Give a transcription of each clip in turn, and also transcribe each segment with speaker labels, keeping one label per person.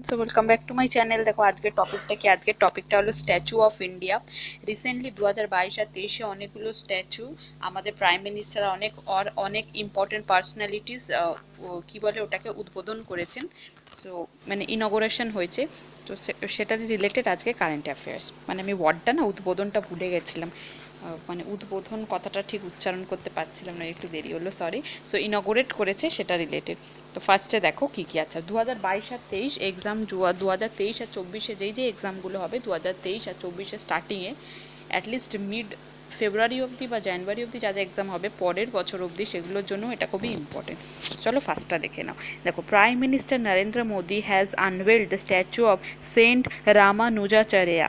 Speaker 1: So welcome back to my channel. দেখো আজকের টপিকটা কি, আজকের টপিকটা হলো স্ট্যাচু অফ ইন্ডিয়া। রিসেন্টলি 2022 আর 23-এ অনেকগুলো স্ট্যাচু আমাদের প্রাইম মিনিস্টার অনেক ইম্পর্টেন্ট পার্সোনালিটিস কি বলে ওটাকে উদ্বোধন করেছেন। সো মানে ইনগোরেশন হয়েছে, তো সেটার রিলেটেড আজকে কারেন্ট অ্যাফেয়ার্স। মানে আমি ওয়ার্ডটা না উদ্বোধনটা ভুলে গেছিলাম, মানে উদ্বোধন কথাটা ঠিক উচ্চারণ করতে পারছিলাম না, একটু দেরি হলো, সরি। সো ইনগোরেট করেছে সেটা রিলেটেড। তো ফার্স্টে দেখো কী কী আছে। 2022 আর 23 এক্সাম, 2023 আর 24-এ যেই এক্সামগুলো হবে 2023 আর 24-এ স্টার্টিংয়ে অ্যাটলিস্ট মিড ফেব্রুয়ারি অবধি বা জানুয়ারি অবধি যা যা এক্সাম হবে পরের বছর অবধি, সেগুলোর জন্য এটা খুবই ইম্পর্টেন্ট। চলো ফার্স্টটা দেখে নাও। দেখো, prime minister Narendra Modi has unveiled the statue of saint Ramanujacharya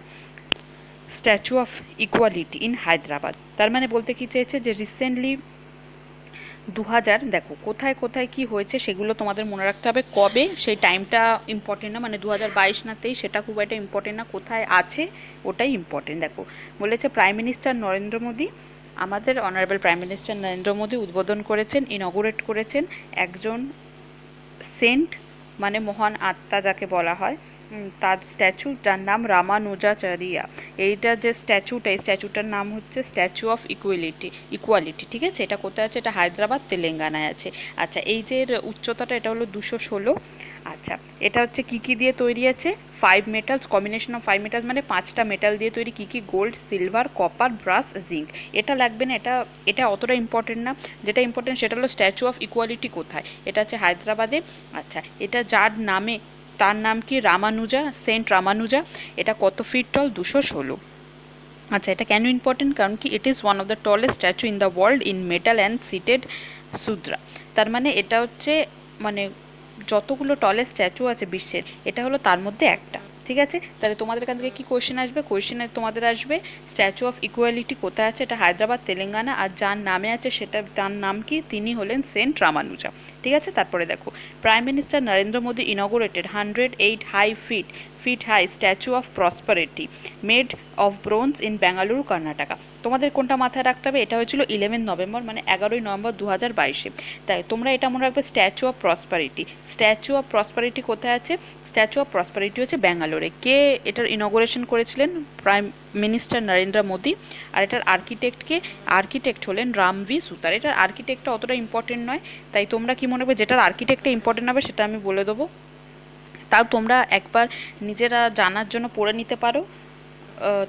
Speaker 1: statue of equality in Hyderabad. তার মানে বলতে কি চেয়েছে যে রিসেন্টলি 2000, দেখো কোথায় কোথায় কি হয়েছে সেগুলো তোমাদের মনে রাখতে হবে। কবে সেই টাইমটা ইম্পর্টেন্ট না, মানে 2022 না 23 সেটা খুব একটা ইম্পর্টেন্ট না, কোথায় আছে ওটাই ইম্পর্টেন্ট। দেখো বলেছে প্রাইম মিনিস্টার নরেন্দ্র মোদী, আমাদের honourable prime minister Narendra Modi উদ্বোধন করেছেন, ইনগুরেট করেছেন একজন সেন্ট, মানে মহান আত্মা যাকে বলা হয়, তার স্ট্যাচু, যার নাম রামানুজাচারিয়া। এইটা যে স্ট্যাচুটা, এই স্ট্যাচুটার নাম হচ্ছে স্ট্যাচু অফ ইকুয়ালিটি, ঠিক আছে। এটা কোথায় আছে? এটা হায়দ্রাবাদ, তেলেঙ্গানায় আছে। আচ্ছা, এই যে উচ্চতাটা, এটা হলো 216। আচ্ছা, এটা হচ্ছে কি কি দিয়ে তৈরি আছে? 5 মেটালস, কম্বিনেশন অফ 5 মেটালস, মানে 5টা মেটাল দিয়ে তৈরি। কি কি? Gold, silver, copper, brass, zinc. এটা লাগবে না, এটা এটা অতটা ইম্পর্টেন্ট না। যেটা ইম্পর্টেন্ট সেটা হলো স্ট্যাচু অফ ইকুয়ালিটি কোথায়, এটা আছে হায়দ্রাবাদে। আচ্ছা, এটা যার নামে, তার নাম কি? রামানুজা, সেন্ট রামানুজা। এটা কত ফিট টল? 216। আচ্ছা, এটা কেন ইম্পর্টেন্ট? কারণ কি it is one of the tallest statue in the world in metal and seated সুদ্রা। তার মানে এটা হচ্ছে, মানে যতগুলো টলেস্ট স্ট্যাচু আছে বিশ্বের, এটা হলো তার মধ্যে একটা, ঠিক আছে। তাহলে তোমাদের এখান থেকে কি কোয়েশ্চেন আসবে? কোয়েশ্চেনে তোমাদের আসবে স্ট্যাচু অফ ইকুয়ালিটি কোথায় আছে, এটা হায়দ্রাবাদ, তেলেঙ্গানা। আর যার নামে আছে সেটা, তার নাম কি? তিনি হলেন সেন্ট রামানুজা, ঠিক আছে। তারপরে দেখো, prime minister Narendra Modi inaugurated 108 feet high statue of prosperity made of bronze in Bengaluru, Karnataka. তোমাদের কোনটা মাথায় রাখতে হবে? এটা হয়েছিল 11 নভেম্বর, মানে 11ই নভেম্বর 2022-এ। তাই তোমরা এটা মনে রাখবে, statue of prosperity. Statue of prosperity কোথায় আছে? স্ট্যাচু অফ প্রসপারিটি হচ্ছে ব্যাঙ্গালোরে। কে এটার ইনগোরেশন করেছিলেন? Prime minister Narendra Modi. আর এটার আর্কিটেক্টকে? আর্কিটেক্ট হলেন রামভি সুতার। এটার আর্কিটেক্টটা অতটা ইম্পর্টেন্ট নয়, তাই তোমরা কি মনে হবে? যেটার আর্কিটেক্টটা ইম্পর্টেন্ট হবে সেটা আমি বলে দেবো, তাও তোমরা একবার নিজেরা জানার জন্য পড়ে নিতে পারো,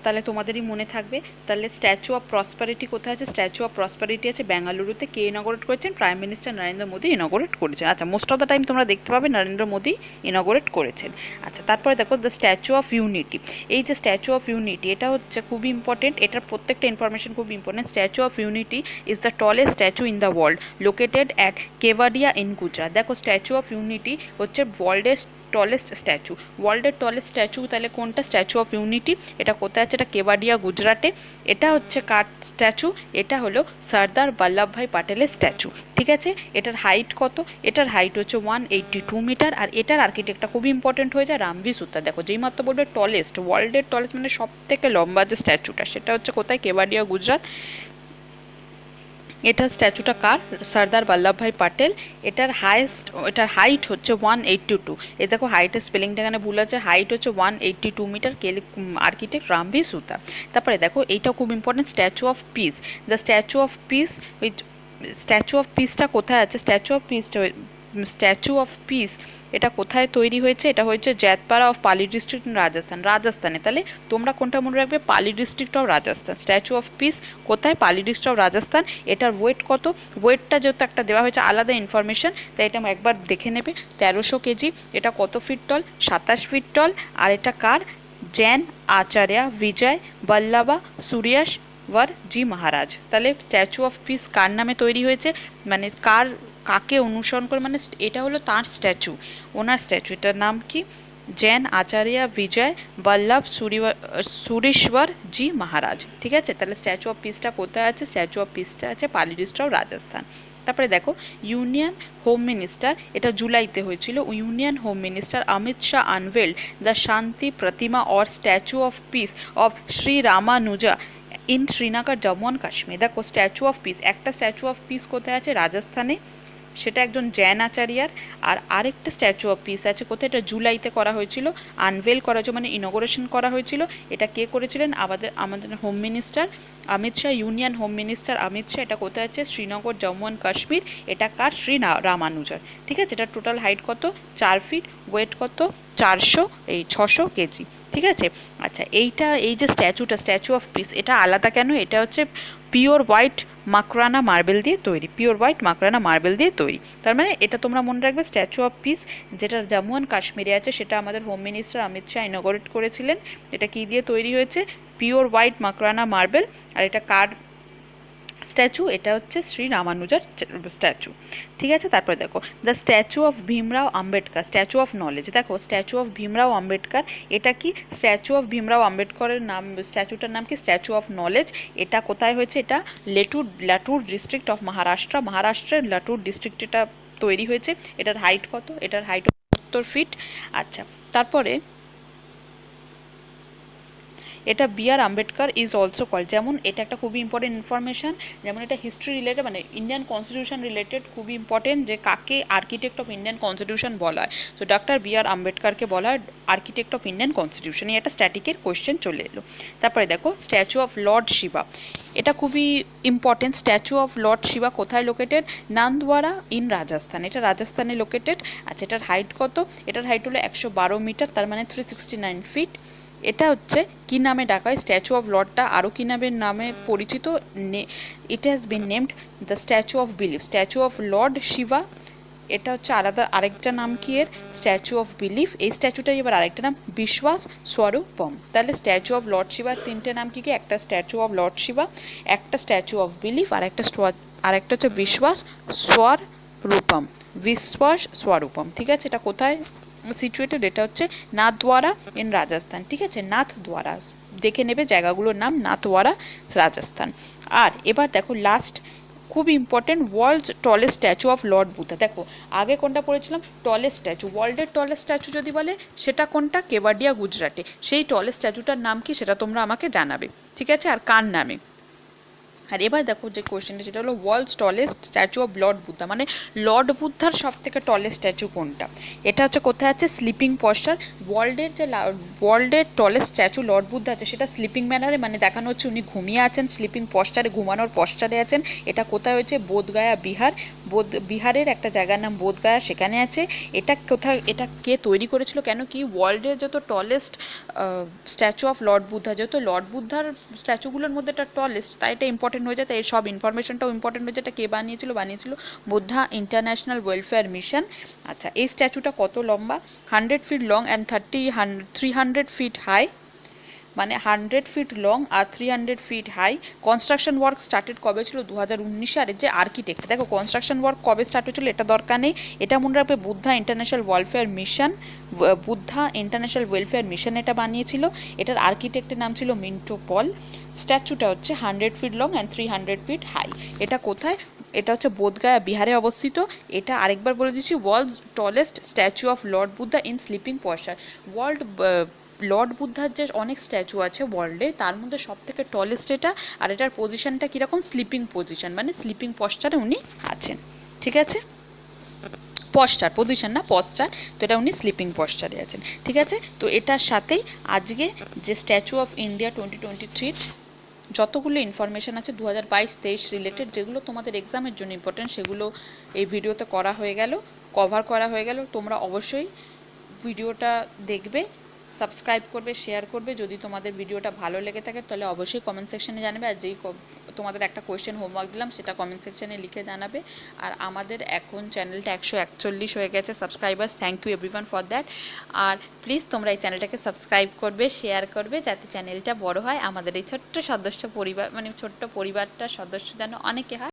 Speaker 1: তাহলে তোমাদেরই মনে থাকবে। তাহলে স্ট্যাচু অফ প্রসপারিটি কোথায় আছে? স্ট্যাচু অফ প্রসপারিটি আছে বেঙ্গালুরুতে। কে ইনগোরেট করেছেন? প্রাইম মিনিস্টার নরেন্দ্র মোদী ইনগোরেট করেছেন। আচ্ছা, মোস্ট অফ দ্য টাইম তোমরা দেখতে পাবে নরেন্দ্র মোদী ইনগোরেট করেছেন। আচ্ছা, তারপরে দেখো দ্য স্ট্যাচু অফ ইউনিটি। এই যে স্ট্যাচু অফ ইউনিটি, এটা হচ্ছে খুবই ইম্পর্টেন্ট, এটার প্রত্যেকটা ইনফরমেশন খুব important. Statue of unity is the tallest statue in the world located at Kevadia in Gujarat. দেখো, স্ট্যাচু অফ ইউনিটি হচ্ছে ওয়ার্ল্ডের টলেস্ট স্ট্যাচু, ওয়ার্ল্ডের টলেস্ট স্ট্যাচু। তাহলে কোনটা? Statue of unity. এটা কোথায় আছে? এটা কেবাডিয়া, গুজরাটে। এটা হচ্ছে কার স্ট্যাচু? এটা হলো সর্দার বল্লভভাই প্যাটেলের স্ট্যাচু, ঠিক আছে। এটার হাইট কত? এটার হাইট হচ্ছে 182 মিটার। আর এটার আর্কিটেক্টটা খুবই ইম্পর্টেন্ট হয়ে যায় রামভি সুতার। দেখো, যেই মাত্র বলবে টলেস্ট, ওয়ার্ল্ডের টলেস্ট, মানে সব থেকে লম্বা যে স্ট্যাচুটা, সেটা হচ্ছে কোথায়? কেবাডিয়া, গুজরাট। এটার স্ট্যাচুটা কার? সর্দার বল্লভভাই প্যাটেল। এটার হাইট হচ্ছে 182। এ দেখো, হাইটের স্পেলিংটা এখানে ভুল আছে, হাইট হচ্ছে 182 মিটার। আর্কিটেক্ট রামভি সুতা। তারপরে দেখো, এইটাও খুব important, statue of piece. The statue of piece, statue of পিসটা কোথায় আছে? স্ট্যাচু অফ পিস এটা কোথায় তৈরি হয়েছে? এটা হয়েছে জেতপাড়া অফ পালি ডিস্ট্রিক্ট, রাজস্থানে। তাহলে তোমরা কোনটা মনে রাখবে? পালি district of Rajasthan. Statue of peace কোথায়? পালি ডিস্ট্রিক্ট অফ রাজস্থান। এটার ওয়েট কত? ওয়েটটা যেহেতু একটা দেওয়া হয়েছে আলাদা ইনফরমেশন, তাই এটা একবার দেখে নেবে। 1300 কেজি। এটা কত ফিট টল? 27 ফিট টল। আর এটা কার? জৈন আচার্য বিজয় বল্লভা সুরিয়াশ্বর জি মহারাজ। তাহলে স্ট্যাচু অফ পিস কার নামে তৈরি হয়েছে, মানে কাকে অনুসরণ করে, মানে এটা হলো তার স্ট্যাচু, ওনার স্ট্যাচু। এটার নাম কি? জৈন আচার্য বিজয় বল্লভ সুরেশ্বর জি মহারাজ, ঠিক আছে। তাহলে স্ট্যাচু অফ পিসটা কোথায় আছে? স্ট্যাচু অফ পিসটা আছে পালি ডিস্ট্রিক্ট অফ রাজস্থান। তারপরে দেখো, ইউনিয়ন হোম মিনিস্টার, এটা জুলাইতে হয়েছিল। Union home minister Amit Shah unveiled the Shanti Pratima or statue of peace of Shri Ramanuja in Srinagar, Jammu and Kashmir. দেখো, স্ট্যাচু অফ পিস, একটা স্ট্যাচু অফ পিস কোথায় আছে? রাজস্থানে। সেটা একজন জৈন আচার্যার। আর আরেকটা স্ট্যাচু অফ পিস আছে, কোথায়, এটা জুলাইতে করা হয়েছিল, আনভেল করা হয়েছিল, মানে ইনগোরেশন করা হয়েছিল। এটা কে করেছিলেন? আমাদের আমাদের home minister Amit Shah, union home minister Amit Shah. এটা কোথায় আছে? শ্রীনগর, জম্মু অ্যান্ড কাশ্মীর। এটা কার? শ্রী রামানুজার। ঠিক আছে, এটা টোটাল হাইট কত? 4 ফিট, ওয়েট কত? 600 কেজি। ঠিক আছে। আচ্ছা, এইটা, এই যে স্ট্যাচুটা, স্ট্যাচু অফ পিস, এটা আলাদা কেন? এটা হচ্ছে পিওর হোয়াইট মাকরানা মার্বেল দিয়ে তৈরি, পিওর হোয়াইট মাকরানা মার্বেল দিয়ে তৈরি। তার মানে এটা তোমরা মনে রাখবে, স্ট্যাচু অফ পিস যেটা জম্মু অ্যান্ড কাশ্মীরে আছে, সেটা আমাদের home minister Amit Shah inaugurate করেছিলেন। এটা কি দিয়ে তৈরি হয়েছে? Pure white Makrana marble. আর এটা কার স্ট্যাচু? এটা হচ্ছে শ্রী রামানুজার স্ট্যাচু। ঠিক আছে। তারপরে দেখো the statue of Bhimrao Ambedkar, statue of knowledge. দেখো স্ট্যাচু অফ ভীমরাও আম্বেদকর, এটা কি? স্ট্যাচু অফ ভীমরাও আম্বেদকরের নাম, স্ট্যাচুটার নাম কি? Statue of knowledge. এটা কোথায় হয়েছে? এটা লাটুর ডিস্ট্রিক্ট অফ মহারাষ্ট্র, মহারাষ্ট্রের লাটুর ডিস্ট্রিক্টে এটা তৈরি হয়েছে। এটার হাইট কত? এটার হাইট 70 ফিট। আচ্ছা, তারপরে এটা B R. Ambedkar is also called, যেমন এটা একটা খুবই ইম্পর্টেন্ট ইনফরমেশন, যেমন এটা হিস্ট্রি রিলেটেড, মানে ইন্ডিয়ান কনস্টিটিউশন রিলেটেড খুবই ইম্পর্টেন্ট, যে কাকে আর্কিটেক্ট অফ ইন্ডিয়ান কনস্টিটিউশন বলা হয়। তো ডক্টর বি.আর. আম্বেদকরকে বলা হয় আর্কিটেক্ট অফ ইন্ডিয়ান কনস্টিটিউশন। এই একটা স্ট্যাটিকের কোয়েশ্চেন চলে এলো। তারপরে দেখো স্ট্যাচু অফ লর্ড শিবা, এটা খুবই important. Statue of Lord Shiva কোথায় লোকেটেড? নান্দওয়ারা ইন রাজস্থান, এটা রাজস্থানে লোকেটেড। আচ্ছা, এটার হাইট কত? এটার হাইট হলো 112 মিটার, তার মানে 369 ফিট। এটা হচ্ছে কি নামে ডাকা হয়? স্ট্যাচু অফ লর্ডটা আরও কি নামে পরিচিত? It has been named the statue of Belief, statue of Lord Shiva. এটা হচ্ছে আলাদা আরেকটা নাম কি এর? Statue of Belief. এই স্ট্যাচুটাই এবার আরেকটা নাম বিশ্বাস স্বরূপম। তাহলে স্ট্যাচু অফ লর্ড শিবার তিনটে নাম কি কি? একটা স্ট্যাচু অফ লর্ড শিবা, একটা স্ট্যাচু অফ বিলিফ, আর একটা হচ্ছে বিশ্বাস স্বরূপম, বিশ্বাস স্বরূপম। ঠিক আছে, এটা কোথায় সিচুয়েটেড? এটা হচ্ছে নাথদ্বারা ইন রাজস্থান। ঠিক আছে, নাথদ্বারা, দেখে নেবে জায়গাগুলোর নাম, নাথদ্বারা, রাজস্থান। আর এবার দেখো লাস্ট খুব important, world's tallest statue of Lord Buddha. দেখো আগে কোনটা পড়েছিলাম? Tallest statue. ওয়ার্ল্ডের টলেস্ট স্ট্যাচু যদি বলে সেটা কোনটা? কেবাডিয়া, গুজরাটে। সেই টলেস্ট স্ট্যাচুটার নাম কি সেটা তোমরা আমাকে জানাবে। ঠিক আছে, আর কার নামে। আর এবার দেখো যে কোয়েশ্চেনটা, সেটা হলো world's tallest statue of Lord Buddha, মানে লর্ড বুদ্ধার সব থেকে টলেস্ট স্ট্যাচু কোনটা? এটা হচ্ছে কোথায় আছে? Sleeping posture. ওয়ার্ল্ডের টলেস্ট স্ট্যাচু লর্ড বুদ্ধা আছে, সেটা স্লিপিং ম্যানারে, মানে দেখানো হচ্ছে উনি ঘুমিয়ে আছেন, স্লিপিং পশ্চারে, ঘুমানোর পশ্চারে আছেন। এটা কোথায় হয়েছে? বোধগয়া, বিহার। বিহারের একটা জায়গার নাম বোধগয়া, সেখানে আছে। এটা কোথায়, এটা কে তৈরি করেছিল? কেন কি? ওয়ার্ল্ডের যত tallest statue of Lord Buddha, যেহেতু লর্ড বুদ্ধার স্ট্যাচুগুলোর মধ্যে এটা টলেস্ট, তাই এটা ইম্পর্টেন্ট হয়ে যায়, তাই সব ইনফরমেশনটাও ইম্পর্টেন্ট হয়ে যায়। এটা কে বানিয়েছিল? Buddha international welfare mission. আচ্ছা, এই স্ট্যাচুটা কত লম্বা? 100 feet long and 300 feet high, মানে 100 ফিট লং আর 300 feet high. Construction work started কবে ছিল? 2019। আর যে আর্কিটেক্ট, দেখো কনস্ট্রাকশন ওয়ার্ক কবে স্টার্ট হয়েছিল এটা দরকার নেই, এটা মনে রাখবে Buddha international welfare mission, Buddha international welfare mission এটা বানিয়েছিল। এটার আর্কিটেক্টের নাম ছিল মিন্টো পল। স্ট্যাচুটা হচ্ছে 100 feet long and 300 feet high. এটা কোথায়? এটা হচ্ছে বোধগয়া, বিহারে অবস্থিত। এটা আরেকবার বলে দিচ্ছি, world tallest statue of Lord Buddha in sleeping posture. Lord বুদ্ধার যে অনেক স্ট্যাচু আছে ওয়ার্ল্ডে, তার মধ্যে সব থেকে টলেস্ট এটা। আর এটার পজিশনটা কীরকম? স্লিপিং পজিশন, মানে স্লিপিং পশ্চারে উনি আছেন। ঠিক আছে, পশ্চার, পজিশন না, পশ্চার। তো এটা উনি স্লিপিং পশ্চারে আছেন। ঠিক আছে, তো এটার সাথেই আজকে যে স্ট্যাচু অফ ইন্ডিয়া 2023 যতগুলো ইনফরমেশান আছে 2022-23 রিলেটেড, যেগুলো তোমাদের এক্সামের জন্য ইম্পর্টেন্ট, সেগুলো এই ভিডিওতে করা হয়ে গেল, কভার করা হয়ে গেল। তোমরা অবশ্যই ভিডিওটা দেখবে, সাবস্ক্রাইব করবে, শেয়ার করবে। যদি তোমাদের ভিডিওটা ভালো লেগে থাকে তাহলে অবশ্যই কমেন্ট সেকশনে জানাবে। আর যেই তোমাদের একটা কোয়েশ্চেন হোমওয়ার্ক দিলাম সেটা কমেন্ট সেকশনে লিখে জানাবে। আর আমাদের এখন চ্যানেলটা 141 হয়ে গেছে subscribers, thank you everyone for that. আর প্লিজ তোমরা এই চ্যানেলটাকে সাবস্ক্রাইব করবে, শেয়ার করবে, যাতে চ্যানেলটা বড় হয়। আমাদের এই ছোট্ট সদস্য পরিবার, মানে ছোট্ট পরিবারটার সদস্য যেন অনেকে হয়।